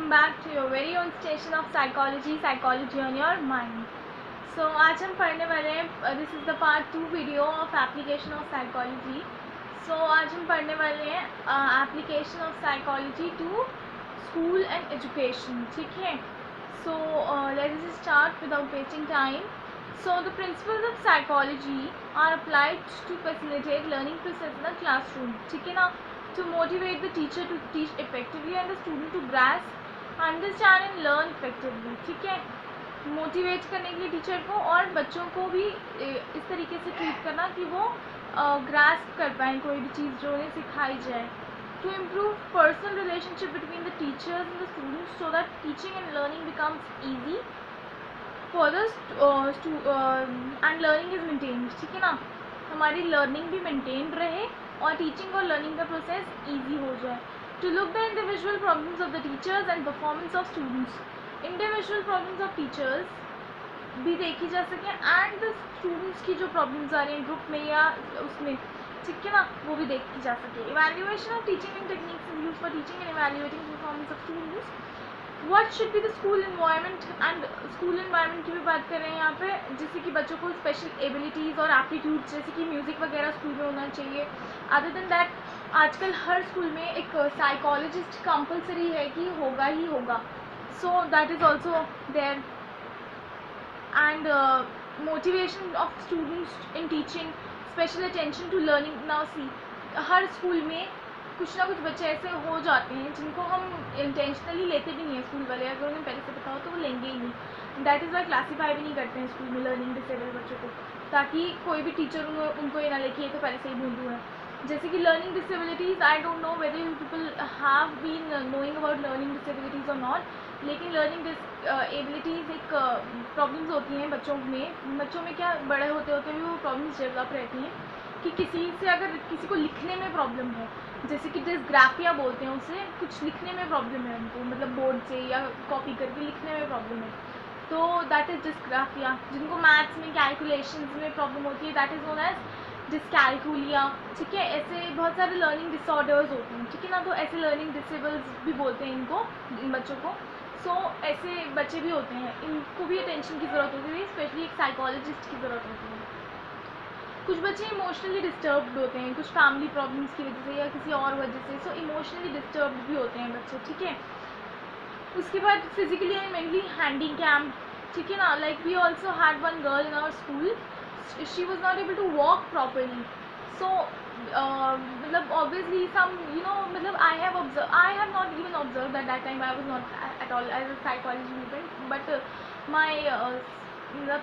welcome back to your very own station of psychology on your mind. So आज हम पढ़ने वाले हैं, this is the part 2 video of application of psychology. So आज हम पढ़ने वाले हैं application of psychology to school and education. ठीक है, so let's just start without wasting time. So the principles of psychology are applied to facilitate learning process in the classroom. ठीक है ना, to motivate the teacher to teach effectively and the student to grasp, understand and learn effectively. ठीक है, motivate करने के लिए teacher को और बच्चों को भी इस तरीके से ट्रीट करना कि वो ग्रास्प कर पाएँ कोई भी चीज़ जो उन्हें सिखाई जाए. To improve personal relationship between the teachers and the students so that teaching and learning becomes easy for the and learning is maintained. ठीक है ना, हमारी लर्निंग भी मेंटेन रहे और टीचिंग और लर्निंग का प्रोसेस ईजी हो जाए. To look the individual problems of the teachers and performance of students. Individual problems of teachers भी देखी जा सके एंड द स्टूडेंट्स की जो प्रॉब्लम्स आ रही हैं ग्रुप में या उसमें, ठीक है ना, वो भी देखी जा सके. Evaluation of teaching and techniques is used for teaching and evaluating performance of students. What should be the school environment, and school environment की भी बात कर रहे हैं यहाँ पे, जैसे कि बच्चों को स्पेशल एबिलिटीज़ और एप्टीट्यूड जैसे कि म्यूज़िक वगैरह स्कूल में होना चाहिए. अदर देन दैट आजकल हर स्कूल में एक साइकोलॉजिस्ट कंपलसरी है कि होगा ही होगा. So that is also there. And motivation of students in teaching, special attention to learning. Now see, हर स्कूल में कुछ ना कुछ बच्चे ऐसे हो जाते हैं जिनको हम इंटेंशनली लेते भी नहीं हैं स्कूल वाले. अगर उन्हें पहले से पता हो तो वो लेंगे ही नहीं. दैट इज़ वाई क्लासीफाई भी नहीं करते हैं स्कूल में लर्निंग डिसेबल बच्चों को, ताकि कोई भी टीचर उनको ये ना लेके ये तो पहले से ही भूलू है. जैसे कि learning disabilities, I don't know whether you people have been knowing about learning disabilities और नॉट, लेकिन लर्निंग एबिलिटीज़ एक प्रॉब्लम्स होती हैं बच्चों में. बच्चों में क्या, बड़े होते होते भी वो प्रॉब्लम्स डेवलप रहती हैं कि किसी से अगर किसी को लिखने में प्रॉब्लम है, जैसे कि डिस्ग्राफिया बोलते हैं उसे, कुछ लिखने में प्रॉब्लम है उनको, मतलब बोर्ड से या कॉपी करके लिखने में प्रॉब्लम है, तो दैट इज़ डिस्ग्राफिया. जिनको मैथ्स में कैलकुलेशंस में प्रॉब्लम होती है that is known as dyscalculia. ठीक है, ऐसे बहुत सारे लर्निंग डिसऑर्डर्स होते हैं. ठीक है ना, तो ऐसे लर्निंग डिसेबल्स भी बोलते हैं इनको, इन बच्चों को. सो ऐसे बच्चे भी होते हैं, इनको भी अटेंशन की ज़रूरत होती है, स्पेशली एक साइकोलॉजिस्ट की ज़रूरत होती है. कुछ बच्चे इमोशनली डिस्टर्ब्ड होते हैं कुछ फैमिली प्रॉब्लम्स की वजह से या किसी और वजह से. सो इमोशनली डिस्टर्ब्ड भी होते हैं बच्चे. ठीक है, उसके बाद फिजिकली एंड मेंटली हैंडीकैम्ड. ठीक है ना, like we also had one girl in our school, she was not able to walk properly. So मतलब ऑब्वियसली सम यू नो, मतलब I have not even observe that time I was not at all as a psychology student, but my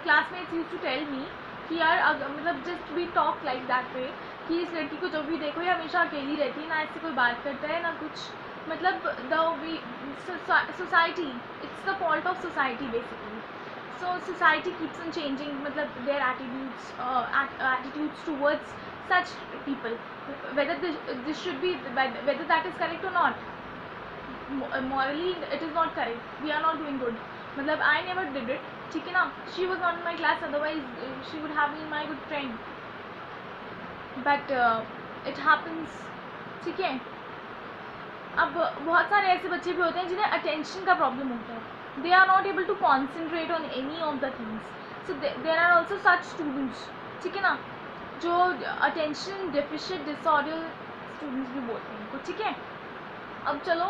classmates used to tell me कि यार मतलब just we talk like that way कि इस लड़की को जब भी देखो ये हमेशा अकेली रहती है, ना इससे कोई बात करता है ना कुछ. मतलब society, it's the fault of society basically. So society keeps on changing, मतलब their attitudes towards such people, whether this should be, whether that is correct or not. Morally it is not correct, we are not doing good. मतलब I never did it. ठीक है ना, she was not in my class, otherwise she would have been my good friend, but it happens. ठीक है, अब बहुत सारे ऐसे बच्चे भी होते हैं जिन्हें अटेंशन का प्रॉब्लम होता है. they are not able to concentrate on any of the things. so there are also such students. ठीक है ना, जो अटेंशन डेफिशिएंट डिसऑर्डर स्टूडेंट्स भी बोलते हैं इनको. ठीक है, अब चलो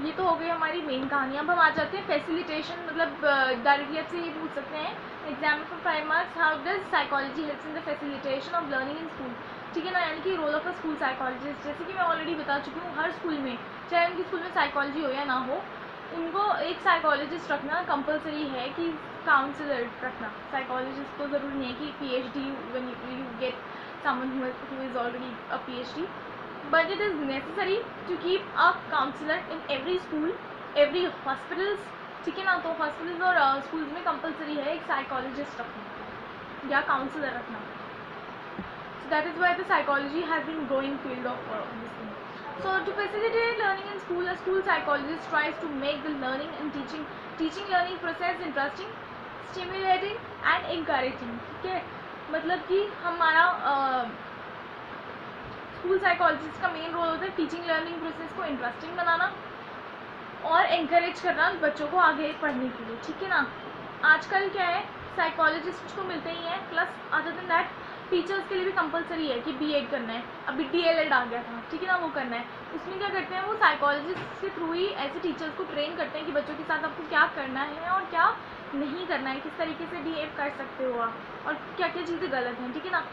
ये तो हो गई हमारी मेन कहानी. अब हम आ जाते हैं फैसिलिटेशन. मतलब डायरेक्टली आपसे ये पूछ सकते हैं exam for 5 marks, how does psychology helps in the facilitation of learning in school. ठीक है ना, यानी कि role of a school psychologist. जैसे कि मैं ऑलरेडी बता चुकी हूँ, हर स्कूल में चाहे उनकी स्कूल में साइकोलॉजी हो या ना हो, उनको एक साइकोलॉजिस्ट रखना कंपलसरी है, कि काउंसलर रखना. साइकोलॉजिस्ट को ज़रूरी नहीं है कि PhD, when you get someone who is already a PhD, but it is necessary to keep a counselor in every school, every hospitals. ठीक है ना, तो हॉस्पिटल्स और स्कूल्स में कंपलसरी है एक साइकोलॉजिस्ट रखना या काउंसलर रखना. so that is why the psychology has been growing field of this thing. So to facilitate learning in school, a school psychologist tries to make the learning and teaching learning process interesting, stimulating and encouraging. ठीक है, मतलब कि हमारा school psychologist का main role होता है teaching learning process को interesting बनाना और और encourage करना बच्चों को आगे पढ़ने के लिए, ठीक है ना। आजकल क्या है, साइकोलॉजिस्ट को मिलते ही हैं, plus other than that teachers के लिए भी कंपलसरी है कि बीएड करना है, अभी डीएलएड आ गया था, ठीक है ना, वो करना है। उसमें क्या करते हैं, वो साइकोलॉजिस्ट के थ्रू ही ऐसे टीचर्स को ट्रेन करते हैं कि बच्चों के साथ आपको क्या करना है और क्या नहीं करना है, किस तरीके से बिहेव कर सकते हो आप, और क्या क्या चीज़ें गलत हैं, ठीक है ना।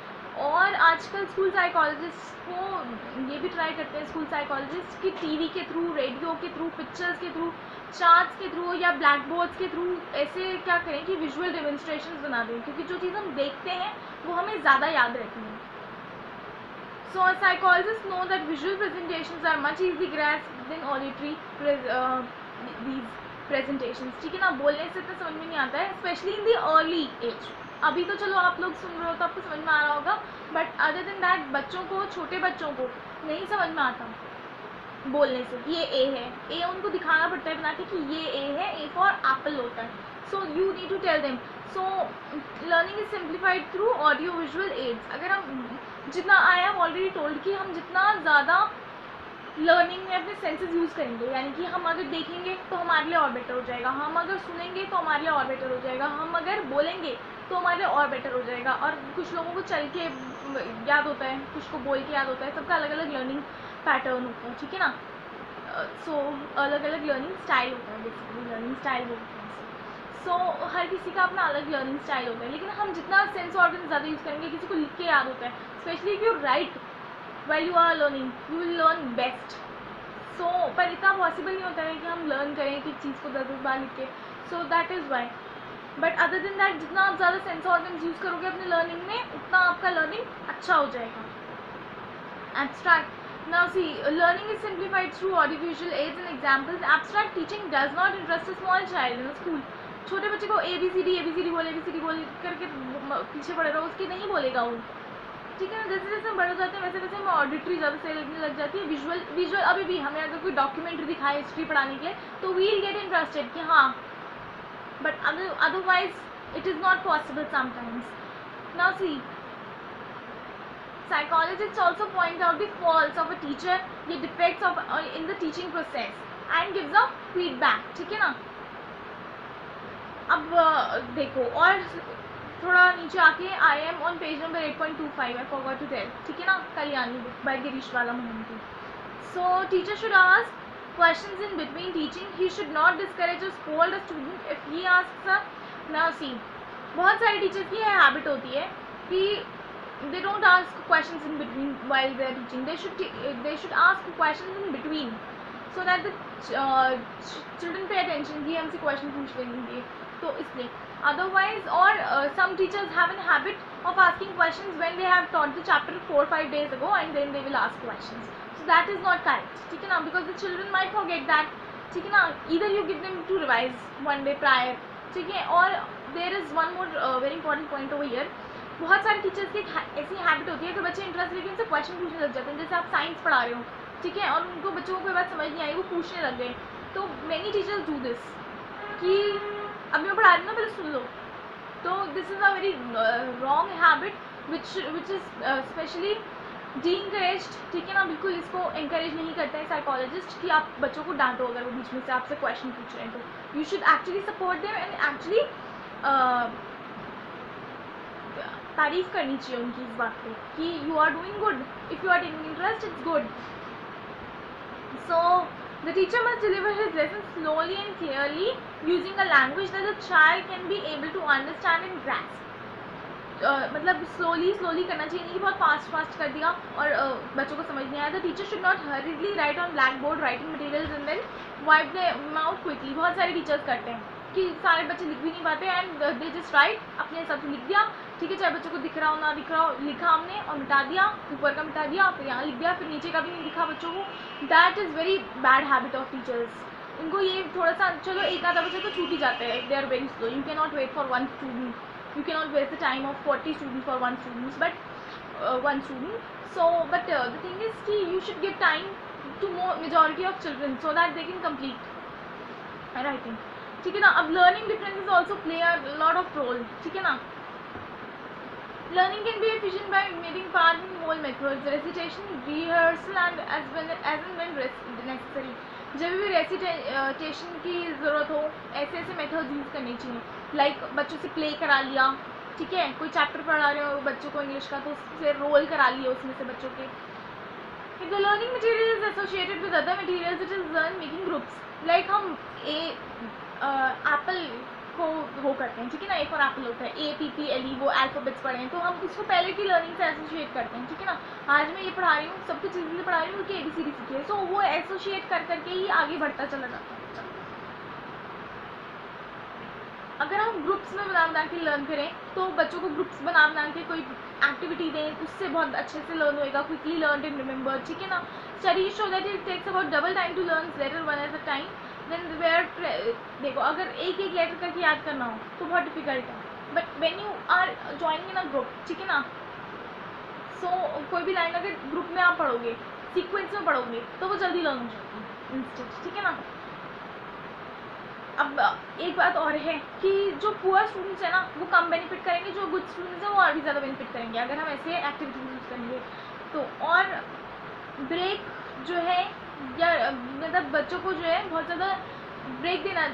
और आजकल स्कूल साइकोलॉजिस्ट को ये भी ट्राई करते हैं, स्कूल साइकोलॉजिस्ट कि टीवी के थ्रू, रेडियो के थ्रू, पिक्चर्स के थ्रू, चार्ट्स के थ्रू या ब्लैक बोर्ड्स के थ्रू ऐसे क्या करें कि विजुअल डेमोन्स्ट्रेशंस बना दें, क्योंकि जो चीज़ हम देखते हैं वो हमें ज़्यादा याद रहती है। So a psychologist know that visual presentations are much easily grasped than auditory these presentations, ठीक है ना। बोलने से तो समझ में नहीं आता है, specially in the early age. अभी तो चलो आप लोग सुन रहे हो तो आपको समझ में आ रहा होगा, बट अदर देन दैट बच्चों को, छोटे बच्चों को नहीं समझ में आता बोलने से कि ये ए है। ए उनको दिखाना पड़ता है बना के कि ये ए है, ए फॉर एप्पल होता है। So you need to tell them. So learning is simplified through audio visual aids. अगर हम जितना, आई हैव ऑलरेडी टोल्ड कि हम जितना ज़्यादा लर्निंग में अपने सेंसेस यूज़ करेंगे, यानी कि हम अगर देखेंगे तो हमारे लिए और बेटर हो जाएगा, हम अगर सुनेंगे तो हमारे लिए और बेटर हो जाएगा, हम अगर बोलेंगे तो हमारे लिए और बेटर हो जाएगा। और कुछ लोगों को चल के याद होता है, कुछ को बोल के याद होता है, सबका अलग अलग लर्निंग पैटर्न होता है, ठीक है ना। सो अलग अलग लर्निंग स्टाइल होता है, बेसिकली लर्निंग स्टाइल बोलते हैं। सो हर किसी का अपना अलग लर्निंग स्टाइल होता है, लेकिन हम जितना सेंस ऑर्गन ज़्यादा यूज़ करेंगे, किसी को लिख के याद होता है, specially if you right while you are learning you will learn best. So पर इतना पॉसिबल नहीं होता है कि हम लर्न करें कि चीज़ को 10 बार लिख के, सो that is why. But other than that जितना आप ज़्यादा सेंस ऑर्गन्स यूज़ करोगे अपने लर्निंग में, उतना आपका लर्निंग अच्छा हो जाएगा। Abstract, now see learning is simplified through audiovisual aids and examples. Abstract teaching does not interest a small child in a school. छोटे बच्चे को ABCD बोल करके पीछे पड़े रहो, उसकी नहीं बोलेगा वो, ठीक है ना। जैसे जैसे हम बड़े हो जाते हैं वैसे वैसे हमें ऑडिटरी ज़्यादा सही लगने लग जाती है। विजुअल अभी भी हमें अगर कोई डॉक्यूमेंट्री दिखाए हिस्ट्री पढ़ाने के लिए तो वील गेट इंटरेस्टेड कि हाँ, but otherwise it is not possible sometimes. Now see psychologists also point out the faults of a teacher, the defects of in the teaching process and gives a feedback, ठीक है ना। अब देखो, और थोड़ा नीचे आके I am on page number 8.25, I forgot to tell, ठीक है ना, कल्याणी बुक बाय गिरीश वाला Mohanty. So teacher should ask questions in between teaching. He should not discourage or scold a student if he asks a. Now see, बहुत सारे teachers की यह habit होती है कि they don't ask questions in between while they are teaching. They should ask questions in between so that the children pay attention कि हमसे question पूछ लेंगे, तो इसलिए। Otherwise, or some teachers have a habit of asking questions when they have taught the chapter 4-5 days ago and then they will ask questions. So that is not correct, ठीक है ना, because the children might forget that, ठीक है ना। Either you give them to revise one day prior, ठीक है। और there is one more very important point over here. बहुत सारे टीचर्स की ऐसी हैबिट होती है कि बच्चे इंटरेस्ट लेके उनसे क्वेश्चन पूछने लग जाते हैं। जैसे आप साइंस पढ़ा रहे हो, ठीक है, और उनको बच्चों को कोई बात समझ नहीं आई, वो पूछने लग गए। तो मैनी टीचर्स डू दिस कि अभी मैं पढ़ा रही हूँ ना, पहले सुन लो। तो this is a very wrong habit which is specially discouraged, ठीक है ना। बिल्कुल इसको इंकरेज नहीं करते हैं साइकोलॉजिस्ट कि आप बच्चों को डांटो अगर वो बीच में से आपसे क्वेश्चन पूछ रहे हैं। तो you should actually support them and actually तारीफ करनी चाहिए उनकी इस बात पे कि you are doing good, if you are taking interest it's good. So the teacher must deliver his lesson slowly and clearly using a language that the child can be able to understand and grasp. मतलब slowly करना चाहिए, नहीं कि बहुत fast कर दिया और बच्चों को समझ नहीं आया। The teacher should not hurriedly write on blackboard writing materials and then wipe them out quickly. बहुत सारे टीचर्स करते हैं कि सारे बच्चे लिख भी नहीं पाते एंड दे जस्ट राइट, अपने हिसाब से लिख दिया, ठीक है, चाहे बच्चों को दिख रहा हो ना दिख रहा हो, लिखा हमने और मिटा दिया, ऊपर का मिटा दिया, फिर यहाँ लिख दिया, फिर नीचे का भी नहीं लिखा बच्चों को। That is very bad habit of teachers. इनको ये थोड़ा सा, चलो एक आधा बच्चे तो छूट ही जाते हैं, they are very slow, you can not wait for one student, you cannot waste the time of 40 students for one student, so but the thing is कि you should give time to majority of children so that they can complete writing, ठीक है ना। अब learning differences also play a lot of role, ठीक है ना। Learning can be efficient by meeting part in whole methods, recitation, rehearsal and as and when necessary. जब भी recitation की ज़रूरत हो ऐसे ऐसे मेथड्स यूज़ करनी चाहिए. लाइक बच्चों से प्ले करा लिया, ठीक है, कोई चैप्टर पढ़ा रहे हो बच्चों को इंग्लिश का तो उससे रोल करा लिया उसमें से बच्चों के. If the learning material is associated with other materials, it is learned making groups. Like हम एप्पल को वो करते हैं, ठीक है ना, एक और एप्पल होता है APPLE, वो अल्फ़ाबेट्स पढ़े हैं तो हम उसको पहले की लर्निंग से एसोशिएट करते हैं, ठीक है ना. आज मैं ये पढ़ा रही हूँ, सब कुछ इजीली पढ़ा रही हूँ क्योंकि ABCD सीखी है, सो वो एसोशिएट कर करके ही आगे बढ़ता चला जाता है. अगर हम ग्रुप्स में बना के लर्न करें तो बच्चों को ग्रुप्स बना के कोई एक्टिविटी दें, उससे बहुत अच्छे से लर्न होएगा. क्विकली लर्न एंड रिमेंबर, ठीक है ना. Study show that it takes about double time to learn letter one at a time. Then where देखो अगर एक एक लेटर करके याद करना हो तो बहुत डिफिकल्ट है, but when you are joining in a group, ठीक है ना, सो कोई भी लाइन अगर ग्रुप में आप पढ़ोगे, सीक्वेंस में पढ़ोगे तो वो जल्दी लर्न हो जाती है इंस्टेंट, ठीक है ना. अब एक बात और है कि जो पुअर स्टूडेंट्स हैं ना वो कम बेनिफिट करेंगे, जो गुड स्टूडेंट्स हैं वो और भी ज़्यादा बेनिफिट करेंगे अगर हम ऐसे एक्टिविटीज यूज़ करेंगे तो. और ब्रेक जो है या मतलब बच्चों को जो है बहुत ज़्यादा ब्रेक देना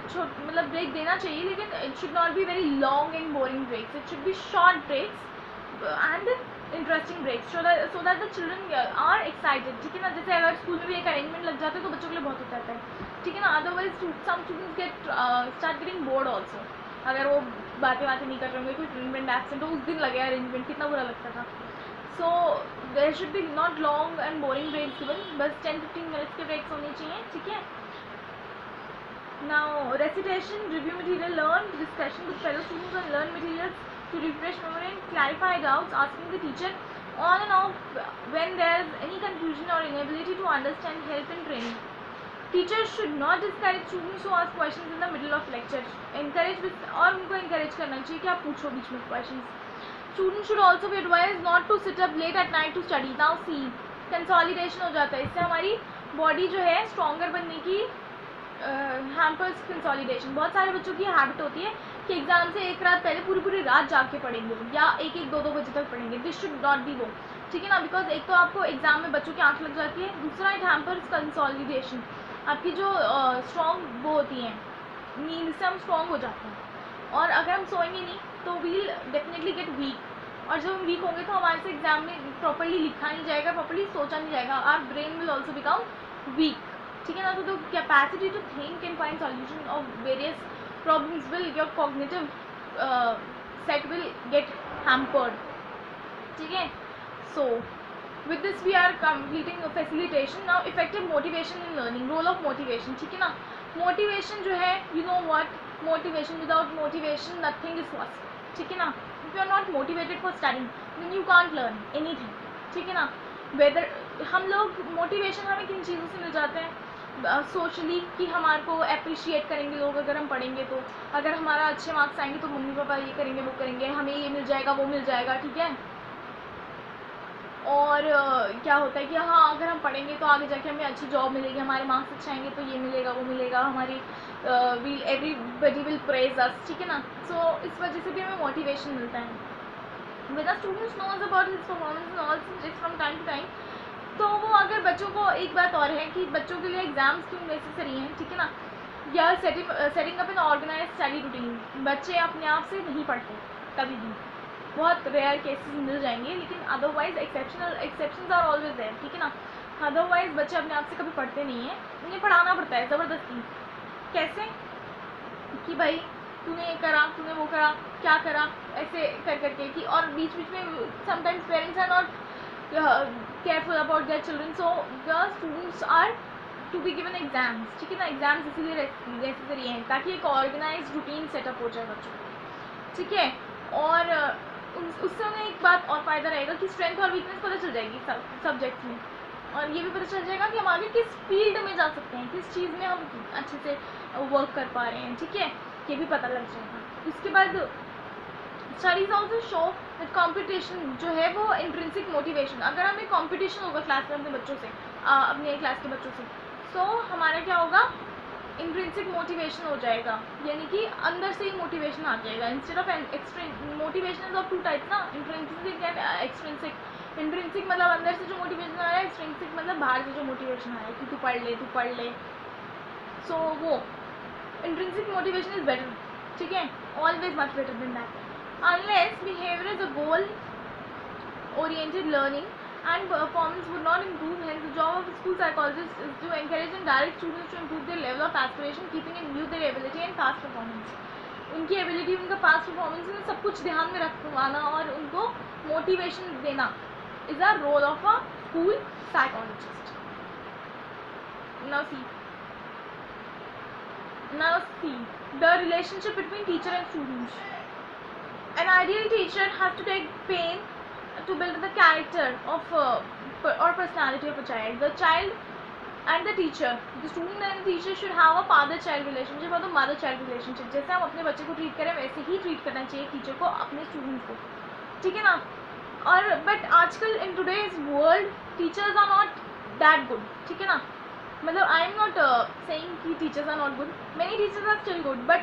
मतलब ब्रेक देना चाहिए, लेकिन it should not be very long and boring breaks. It should be short breaks and interesting breaks so that the children are excited, ठीक है ना. जैसे अगर स्कूल में भी एक अरेंजमेंट लग जाता है तो बच्चों के लिए बहुत हो जाता है, ठीक है ना. Otherwise some students get start getting bored also. अगर वो बातें नहीं कर रहे होंगे, कोई अरेंजमेंट एब्सेंट हो, उस दिन लगे अरेंजमेंट कितना बुरा लगता था. So there should be not long and boring breaks given, बस 10-15 मिनट्स के ब्रेक्स होने चाहिए, ठीक है. Now recitation, review material learn, discussion with fellow students on learn materials to refresh memory and clarify doubts, asking the teacher on and off when there is any confusion or inability to understand, help in training. Teachers should not discourage students to ask questions in the middle of lecture. Encourage और उनको encourage करना चाहिए कि आप पूछो बीच में questions. Students should also be advised not to sit up late at night to study. Now see, consolidation हो जाता है, इससे हमारी body जो है stronger बनने की हैम्पर्स कंसोलिडेशन. बहुत सारे बच्चों की हैबिट होती है कि एग्जाम से एक रात पहले पूरी रात जाग के पढ़ेंगे या 1-2 बजे तक पढ़ेंगे. दिस शुड नॉट बी वो, ठीक है ना. बिकॉज एक तो आपको एग्जाम में बच्चों की आंख लग जाती है, दूसरा इट हैम्पर्स कंसोलिडेशन. आपकी जो स्ट्रॉन्ग वो होती हैं नींद से हम स्ट्रॉन्ग हो जाते हैं, और अगर हम सोएंगे नहीं तो वील डेफिनेटली गेट वीक, और जब हम वीक होंगे तो हमारे से एग्जाम में प्रॉपरली लिखा नहीं जाएगा, प्रॉपरली सोचा नहीं जाएगा. Our brain will also become weak, ठीक है ना. तो capacity to think and find solution of various problems will, your cognitive set will get hampered, ठीक है. So with this we are completing facilitation. Now effective motivation in learning, role of motivation, ठीक है ना. motivation जो है, you know what, motivation, without motivation nothing is possible, ठीक है ना. if you are not motivated for studying then you can't learn anything, ठीक है ना. whether हम लोग motivation हमें किन चीज़ों से मिल जाते हैं सोशली, कि हमारे को अप्रिशिएट करेंगे लोग अगर हम पढ़ेंगे तो. अगर हमारा अच्छे मार्क्स आएंगे तो मम्मी पापा ये करेंगे वो करेंगे, हमें ये मिल जाएगा वो मिल जाएगा, ठीक है. और क्या होता है कि हाँ अगर हम पढ़ेंगे तो आगे जाके हमें अच्छी जॉब मिलेगी, हमारे मार्क्स अच्छे आएंगे तो ये मिलेगा वो मिलेगा, हमारी विल एवरीबडी विल प्रेज अस, ठीक है ना. सो इस वजह से भी हमें मोटिवेशन मिलता है. When a student knows about his performance and all subjects from time to time, तो वो अगर बच्चों को एक बात और है कि बच्चों के लिए एग्जाम्स क्यों नेसेसरी हैं, ठीक है ना. या setting up in organize study routine. बच्चे अपने आप से नहीं पढ़ते कभी भी, बहुत रेयर केसेस मिल जाएंगे, लेकिन otherwise exceptions are always there, ठीक है ना. अदरवाइज बच्चे अपने आप से कभी पढ़ते नहीं हैं, उन्हें पढ़ाना पड़ता है ज़बरदस्ती. कैसे कि भाई तूने ये करा, तूने वो करा, क्या करा, ऐसे कर करके कि, और बीच में sometimes parents are not careful about their children, so the students are to be given exams, ठीक है ना. एग्जाम्स इसीलिए नेसेसरी हैं ताकि एक ऑर्गेनाइज रूटीन सेटअप हो जाए बच्चों को, ठीक है. और उससे उन्हें एक बात और फ़ायदा रहेगा कि स्ट्रेंथ और वीकनेस पता चल जाएगी सब्जेक्ट्स में, और ये भी पता चल जाएगा कि हम आगे किस फील्ड में जा सकते हैं, किस चीज़ में हम अच्छे से वर्क कर पा रहे हैं, ठीक है. ये भी पता लग जाएगा. उसके बाद studies also show that competition जो है वो इंट्रिंसिक मोटिवेशन. अगर हमें कॉम्पिटिशन होगा क्लास में अपने बच्चों से, अपने क्लास के बच्चों से, सो हमारा क्या होगा, इंट्रिंसिक मोटिवेशन हो जाएगा, यानी कि अंदर से ही मोटिवेशन आ जाएगा instead of motivation is of two types ना, इंट्रिंसिक एंड एक्सट्रिंसिक। इंट्रिंसिक मतलब अंदर से जो मोटिवेशन आ रहा है, एक्सट्रिंसिक मतलब बाहर से जो मोटिवेशन आ रहा है कि तू पढ़ ले। सो वो इंट्रिंसिक मोटिवेशन इज बेटर, ठीक है, always much better than that. Unless behaviour is a goal oriented learning and performance would not improve. Hence the job of a school psychologist is to encourage and direct students to improve their level of aspiration, keeping in view their ability and past performance. उनकी ability, उनका past performance में सब कुछ ध्यान में रखवाना और उनको मोटिवेशन देना is a role of a school psychologist. Now see the relationship between teacher and students. An ideal teacher has to take pain to build the character of or personality of a child. The child and the teacher, the student and the teacher should have a father-child relationship or the mother-child relationship. जैसे हम अपने बच्चे को treat करें वैसे ही treat करना चाहिए teacher को अपने स्टूडेंट को, ठीक है ना। और बट आजकल in today's world teachers are not that good, ठीक है ना। मतलब आई एम नॉट सेइंग कि teachers are not good, many teachers are still good, but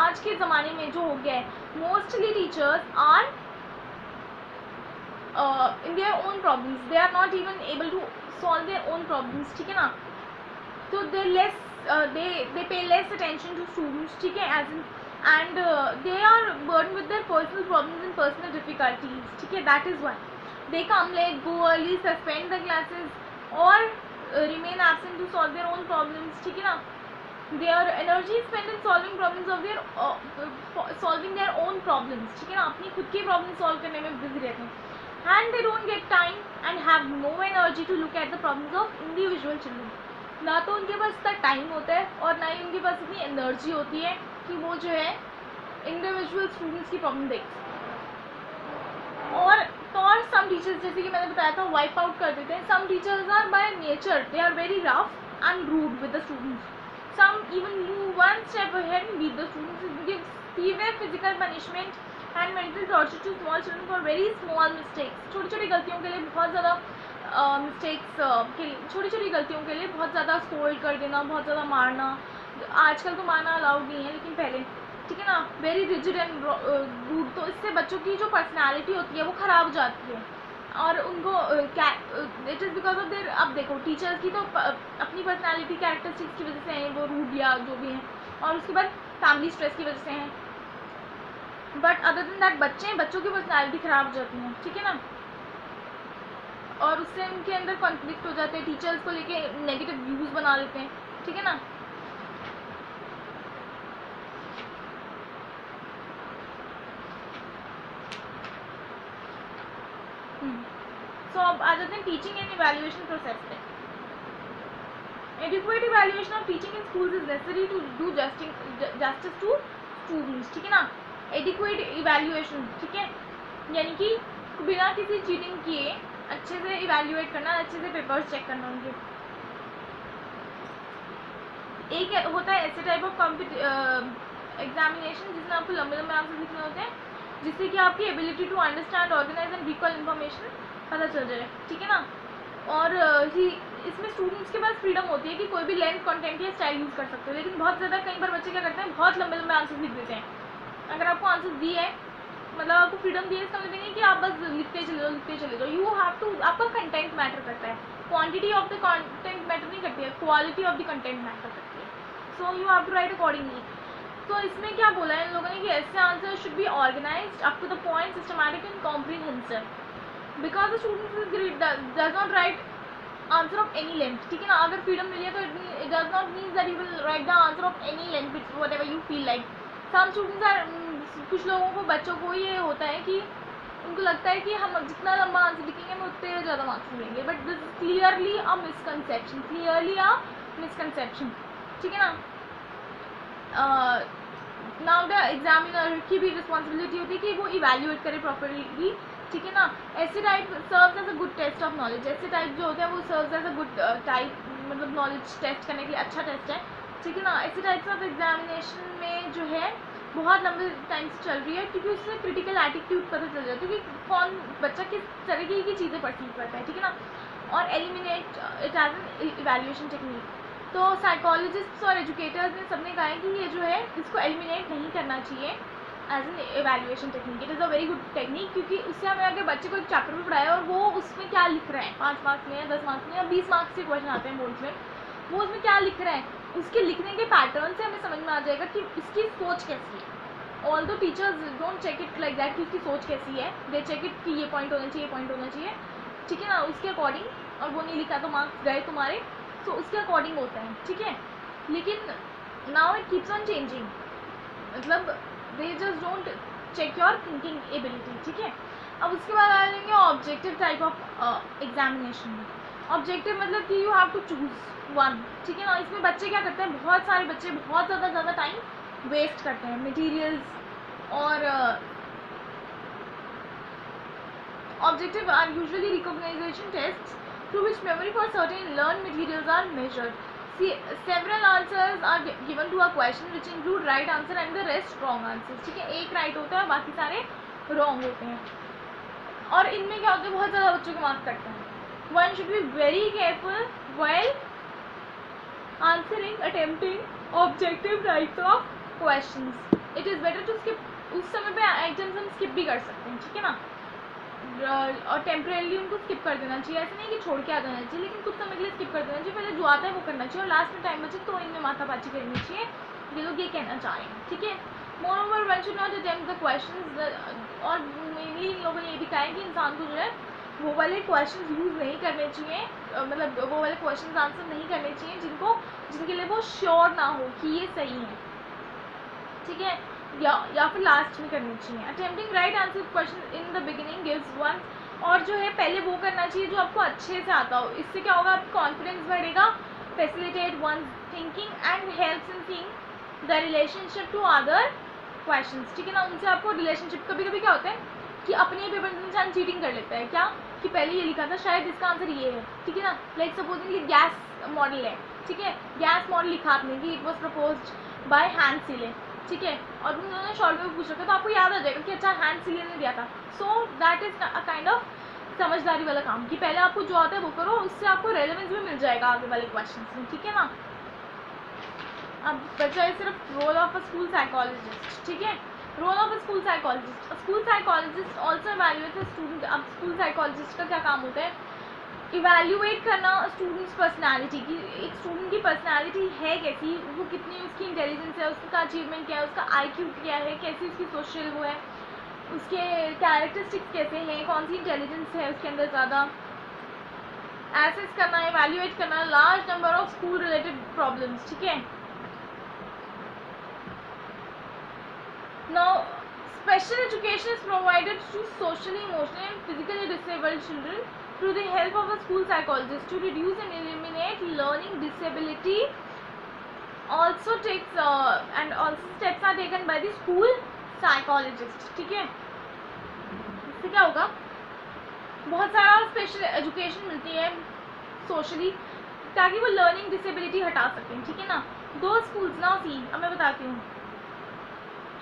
आज के ज़माने में जो हो गया है, mostly teachers are in their own problems, they are not even able to solve their own problems, ठीक है ना। तो they pay less attention to students, ठीक है, as in, and they are burdened with their personal problems and personal difficulties, ठीक है। that is why they come late, go early, suspend the classes or remain absent to solve their own problems, ठीक है ना। their energy is spent in solving problems of their solving their own problems, ठीक है ना, अपनी खुद की problem solve करने में बिजी रहते हैं। and they don't get time and have no energy to look at the problems of individual children. ना तो उनके पास इतना टाइम होता है और ना ही उनके पास इतनी एनर्जी होती है कि वो जो है इंडिविजुअल स्टूडेंट्स की प्रॉब्लम देख सकें। और सम टीचर्स, जैसे कि मैंने बताया था, वाइप आउट कर देते हैं। Some teachers are by nature they are very rough and rude with the students. Some even move one step ahead and beat the students, give severe physical punishment and mental torture to small children for very small mistakes. छोटी छोटी गलतियों के लिए बहुत ज़्यादा छोटी छोटी गलतियों के लिए बहुत ज़्यादा स्कोल्ड कर देना, बहुत ज़्यादा मारना। आजकल तो मारना अलाउड नहीं है, लेकिन पहले, ठीक है ना, वेरी रिजिड एंड रूड। तो इससे बच्चों की जो पर्सनैलिटी होती है वो ख़राब हो जाती है और उनको it is because of their. अब देखो टीचर्स की तो अपनी पर्सनालिटी कैरेक्टरिस्टिक्स की वजह से हैं, वो रूड या जो भी हैं, और उसके बाद फैमिली स्ट्रेस की वजह से हैं। बट अदर देन दैट बच्चों की पर्सनालिटी ख़राब हो जाती है, ठीक है ना, और उससे उनके अंदर कॉन्फ्लिक्ट हो जाते हैं, टीचर्स को लेके नेगेटिव व्यूज़ बना लेते हैं, ठीक है ना। सो अब आ जाते हैं टीचिंग एंड इवैल्यूएशन प्रोसेस पे। Adequate evaluation of teaching in schools is necessary to do justice to students, ठीक है ना। एडिक्वेट इवैल्यूएशन, ठीक है, यानी कि बिना किसी चीटिंग किए अच्छे से इवैल्यूएट करना, अच्छे से पेपर्स चेक करना उनके। एक होता है ऐसे टाइप ऑफ एग्जामिनेशन जिसमें आपको लंबे लंबे आंसर लिखने होते हैं, जिससे कि आपकी ability to understand, organize and recall information पता चल जाए, ठीक है ना। और इसमें स्टूडेंट्स के पास फ्रीडम होती है कि कोई भी लेंथ, कंटेंट या स्टाइल यूज़ कर सकते हो, लेकिन बहुत ज़्यादा कई बार बच्चे क्या करते हैं, बहुत लंबे लंबे आंसर लिख देते हैं। अगर आपको आंसर दिए है, मतलब आपको फ्रीडम दी है, इसका मतलब नहीं कि आप बस लिखते चले जाओ। यू हैव टू, आपका कंटेंट मैटर करता है, quantity of the content matter नहीं करती है, quality of the content matter करती है। So you have to write accordingly. तो इसमें क्या बोला है इन लोगों ने कि ऐसे answer should be organized up to the point, systematic and comprehensive, because the student is great does not write answer of any length, ठीक है ना। अगर फ्रीडम मिली है तो it does not mean that you will write the answer of any length, whatever you feel like. Some students are, कुछ लोगों को, बच्चों को ये होता है कि उनको लगता है कि हम जितना लंबा आंसर लिखेंगे हम उतने ज़्यादा मार्क्स मिलेंगे, but this is clearly a misconception, ठीक है ना। नाउ द एग्जामिनर की भी रिस्पॉन्सिबिलिटी होती है कि वो इवैल्यूएट करे प्रॉपरली, ठीक है ना। ऐसे type serves as a good test of knowledge, ऐसे टाइप जो होते हैं वो serves as a good type, मतलब नॉलेज टेस्ट करने के लिए अच्छा टेस्ट है, ठीक है ना। ऐसे टाइप्स ऑफ एग्जामिनेशन में जो है बहुत लंबे टाइम से चल रही है, क्योंकि उससे क्रिटिकल एटीट्यूड पता चल जाता है कि कौन बच्चा किस तरीके की चीज़ें परसीव करता है, ठीक है ना। और eliminate it as an evaluation technique. तो साइकोलॉजिस्ट्स और एजुकेटर्स ने सबने कहा है कि ये जो है इसको एलिमिनेट नहीं करना चाहिए as an evaluation technique. It is a very good technique, क्योंकि उससे हमें अगर बच्चे को एक चैप्टर में पढ़ाया और वो उसमें क्या लिख रहे हैं 5 मार्क्स में या 10 मार्क्स में या 20 मार्क्स के क्वेश्चन आते हैं बोर्ड्स में, वो उसमें क्या लिख रहे हैं, उसके लिखने के पैटर्न से हमें समझ में आ जाएगा कि इसकी सोच कैसी है। Although teachers don't check it like that कि उसकी सोच कैसी है, दे चेक इट कि ये पॉइंट होना चाहिए, पॉइंट होना चाहिए, ठीक है ना, उसके अकॉर्डिंग, और वो नहीं लिखा तो मार्क्स गए तुम्हारे, तो उसके अकॉर्डिंग होता है, ठीक है। लेकिन now it keeps on changing, मतलब they just don't check your thinking ability, ठीक है। अब उसके बाद आ जाएंगे ऑब्जेक्टिव टाइप ऑफ एग्जामिनेशन में। ऑब्जेक्टिव मतलब कि you have to choose one, ठीक है ना। इसमें बच्चे क्या करते हैं, बहुत सारे बच्चे बहुत ज़्यादा टाइम वेस्ट करते हैं मटेरियल्स और objective are usually recognition tests through which memory for certain learned materials are measured. See, several answers are given to a question which include right answer and the rest wrong answers, ठीक है। एक right होता है, बाकी सारे wrong होते हैं, और इनमें क्या होता है, बहुत ज़्यादा बच्चों को मार्क्स कटते हैं। One should be very careful while answering, attempting objective types of questions. It is better to skip, उस समय पे आइटम्स हम skip भी कर सकते हैं, ठीक है ना, और टेम्परेली उनको स्किप कर देना चाहिए। ऐसे नहीं कि छोड़ के आ जाना चाहिए, लेकिन कुछ समय के लिए स्किप कर देना चाहिए। पहले जो आता है वो करना चाहिए और लास्ट में टाइम बचे तो इनमें माथापाची करनी चाहिए। ये लोग ये कहना चाह रहे हैं, ठीक है। Moreover one should not attempt the questions, और मेनली इन लोगों ने ये भी कहा है कि इंसान को जो है वो वाले क्वेश्चंस यूज़ नहीं करने चाहिए, मतलब वो वाले क्वेश्चंस आंसर नहीं करने चाहिए जिनके लिए वो श्योर ना हो कि ये सही है, ठीक है, या फिर लास्ट में करनी चाहिए। Attempting right answer question in the beginning gives one, और जो है पहले वो करना चाहिए जो आपको अच्छे से आता हो। इससे क्या होगा, आपका कॉन्फिडेंस बढ़ेगा, facilitate one thinking and helps in seeing the relationship to other questions, ठीक है ना। उनसे आपको रिलेशनशिप, कभी कभी क्या होता है कि अपने पेपर में इंसान चीटिंग कर लेता है, क्या कि पहले ये लिखा था शायद इसका आंसर ये है, ठीक है ना। लाइक सपोजिंग कि गैस मॉडल है, ठीक है, गैस मॉडल लिखा आपने कि it was proposed by Hans Selye, ठीक है, और उन्होंने शॉर्ट में पूछ रखा तो आपको याद आ जाएगा कि अच्छा हैंस सीले ने दिया था। So that is a kind of समझदारी वाला काम कि पहले आपको जो आता है वो करो, उससे आपको रेलेवेंस भी मिल जाएगा आगे वाले क्वेश्चन में, ठीक है ना। अब बचा है सिर्फ role of a school psychologist, ठीक है। Role of a school psychologist, school psychologist also evaluates a student. अब स्कूल साइकोलॉजिस्ट का क्या काम होता है, इवैल्यूएट करना स्टूडेंट्स पर्सनैलिटी की, एक स्टूडेंट की पर्सनैलिटी है कैसी, वो कितनी उसकी इंटेलिजेंस है, उसका अचीवमेंट क्या है, उसका IQ क्या है, कैसी उसकी सोशल वो है, उसके कैरेक्टरिस्टिक्स कैसे हैं, कौन सी इंटेलिजेंस है उसके अंदर ज़्यादा, एसेस करना, इवैल्यूएट करना large number of school related problems, ठीक है। Now special education is provided to socially, emotionally and physically disabled children through the help of a school psychologist to reduce and eliminate learning disability. Also takes and also steps are taken by the school psychologist, ठीक है। इससे क्या होगा, बहुत सारा special education मिलती है socially ताकि वो लर्निंग डिसेबिलिटी हटा सकें, ठीक है ना। दो स्कूल्स ना सी, अब मैं बताती हूँ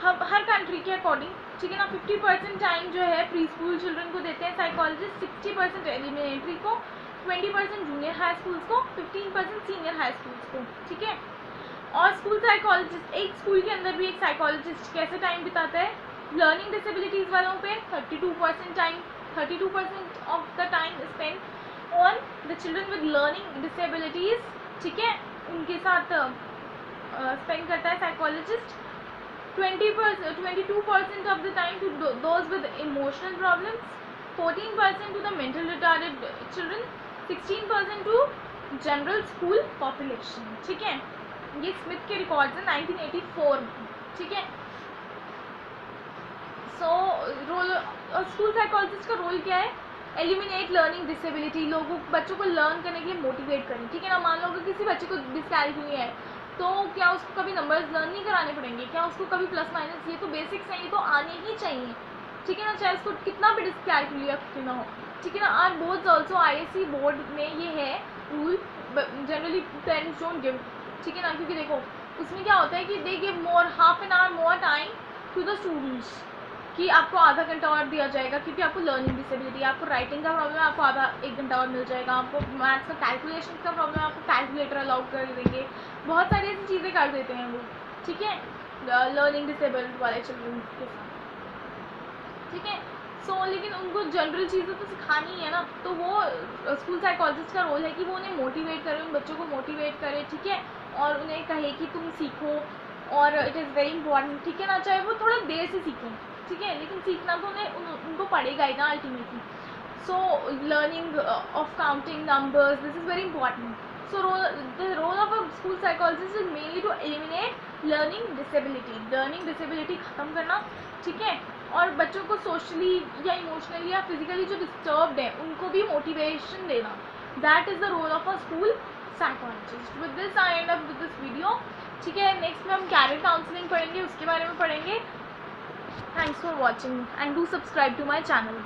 हर कंट्री के अकॉर्डिंग, ठीक है ना। 50% टाइम जो है प्री स्कूल चिल्ड्रन को देते हैं साइकोलॉजिस्ट, 60% एलिमेंट्री को, 20% जूनियर हाई स्कूल्स को, 15% सीनियर हाई स्कूल्स को, ठीक है। और स्कूल साइकोलॉजिस्ट, एक स्कूल के अंदर भी एक साइकोलॉजिस्ट कैसे टाइम बिताता है, लर्निंग डिसेबिलिटीज़ वालों पे 32% time, 32% of the time spend on the children with learning disabilities, ठीक है, उनके साथ स्पेंड करता है psychologist. 22% of the time to those with emotional problems, 14% to the mental retarded children, 16% to general school population, ठीक है। ये स्मिथ के रिकॉर्ड्स हैं 1984 में, ठीक है। सो रोल स्कूल साइकोलॉजिस्ट का रोल क्या है, एलिमिनेट लर्निंग डिसेबिलिटी, लोगों बच्चों को लर्न करने के लिए मोटिवेट करें, ठीक है ना। मान लो कि किसी बच्चे को डिसकैलकुलेट है तो क्या उसको कभी नंबर्स लर्न नहीं कराने पड़ेंगे, क्या उसको कभी प्लस माइनस, ये तो बेसिक्स हैं, ये तो आने ही चाहिए, ठीक है ना, चाहे उसको कितना भी डिसकैलकुलेट क्यों ना हो, ठीक है ना। Our boards also, ISC board में ये है rule, generally parents don't give, ठीक है ना, क्योंकि देखो उसमें क्या होता है कि they give more half an hour more time to the students, कि आपको आधा घंटा और दिया जाएगा क्योंकि आपको लर्निंग डिसेबिलिटी है, आपको राइटिंग का प्रॉब्लम है, आपको आधा 1 घंटा और मिल जाएगा, आपको मैथ्स का कैलकुलेशन का प्रॉब्लम है, आपको कैलकुलेटर अलाउ कर देंगे, बहुत सारी ऐसी चीज़ें कर देते हैं वो, ठीक है, लर्निंग डिसेबल्ड वाले चिल्ड्रन के साथ, ठीक है। सो लेकिन उनको जनरल चीज़ें तो सिखानी है ना, तो वो स्कूल साइकोलॉजिस्ट का रोल है कि वो उन्हें मोटिवेट करे, उन बच्चों को मोटिवेट करे, ठीक है, और उन्हें कहे कि तुम सीखो, और इट इज़ वेरी इंपॉर्टेंट, ठीक है ना, चाहे वो थोड़ा देर से सीखें, ठीक है, लेकिन सीखना तो उनको पड़ेगा ही ना ultimately. So learning of counting numbers, this is very important. So the role of a school psychologist is mainly to eliminate learning disability ख़त्म करना, ठीक है, और बच्चों को सोशली या इमोशनली या फिजिकली जो डिस्टर्ब्ड है उनको भी मोटिवेशन देना. That is the role of a school psychologist. With this I end up with this video, ठीक है. नेक्स्ट में हम कैरियर काउंसलिंग पढ़ेंगे, उसके बारे में पढ़ेंगे. Thanks for watching and do subscribe to my channel.